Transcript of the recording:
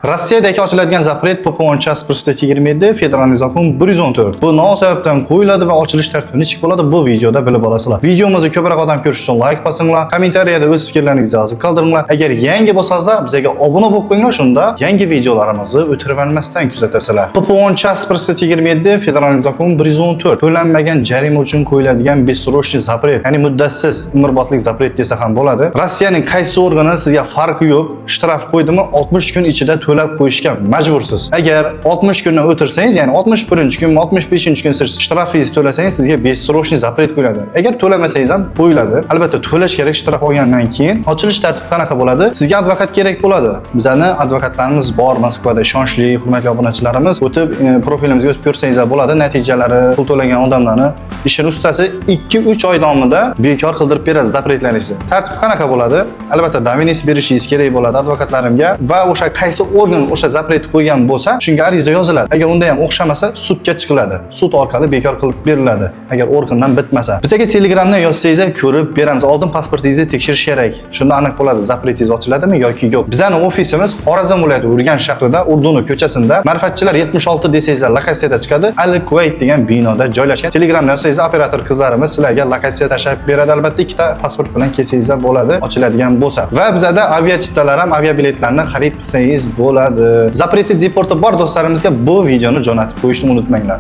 Rossiyadagi ochiladigan zapret PPON-CHAS 127 Federal zakon 114. Bu nima sababdan qo'yiladi va ochilish tartibi nechik bo'ladi bu videoda bilib olasizlar. Videomizni ko'proq odam ko'rish uchun like bosinglar, kommentariyada o'z fikrlaringizni yozib qoldiringlar. Agar yangi bo'lsangiz, bizga obuna bo'lib qo'yinglar, shunda yangi videolarimizni o'tirib olmasdan kuzatasizlar. PPON-CHAS 127 Federal zakon 114 to'lanmagan jarima uchun qo'yiladigan bessrochniy zapret, ya'ni muddatsiz umrbodlik zapret desa ham bo'ladi. Rossiyaning qaysi organi sizga farqi yo'q, shtraf qo'ydimi 60 kun ichida to'lab qo'yishga majbursiz. Agar 60 kundan o'tirsangiz, ya'ni 61-kun, 65-kun siz shtrafingizni to'lasangiz, sizga bessrochniy zapret qo'yiladi. Agar to'lamasangiz ham qo'yiladi. Albatta to'lash kerak shtraf olgandan keyin. Ochilish tartibi qanaqa bo'ladi? Sizga advokat kerak bo'ladi. Bizning advokatlarimiz bor Moskvada, ishonchli, hurmatli obunachilarimiz. O'tib profilimizga o'tib ko'rsangiz bo'ladi. Natijalari, pul to'lagan odamlarni ishini ustasi 2-3 oy davomida bekor qildirib beradi zapretlaringizni. Tartib qanaqa bo'ladi? Albatta dominiyas berishingiz kerak bo'ladi advokatlarimga va o'sha qaysi organ o'sha zapretni qo'ygan bo'lsa, shunga ariza yoziladi. Agar unda ham o'xshamasa, sudga chiqiladi. Sud orqali bekor qilib beriladi. Agar organdan bitmasa. Bizga Telegramdan yozsangiz, ko'rib beramiz. Oldin pasportingizni tekshirish kerak. Shunda aniq bo'ladi, zapretingiz ochiladimi yoki yo'q. Bizning ofisimiz Xorazm viloyati Urganch shahrida, Urduni ko'chasida, Ma'rifatchilar 76 desangiz, lokatsiyada chiqadi. Al-Kuwait degan binoda joylashgan. Telegramdan yozsangiz, operator qizlarimiz sizlarga lokatsiya tashab beradi. Albatta ikkita pasport bilan kelsangiz bo'ladi, ochiladigan bo'lsa. Va bizda aviachiptalar ham, aviabiletlarni xarid qilsangiz bo'ladi. Zapreti deporti bor do'stlarimizga bu videoni jo'natib qo'yishni unutmanglar.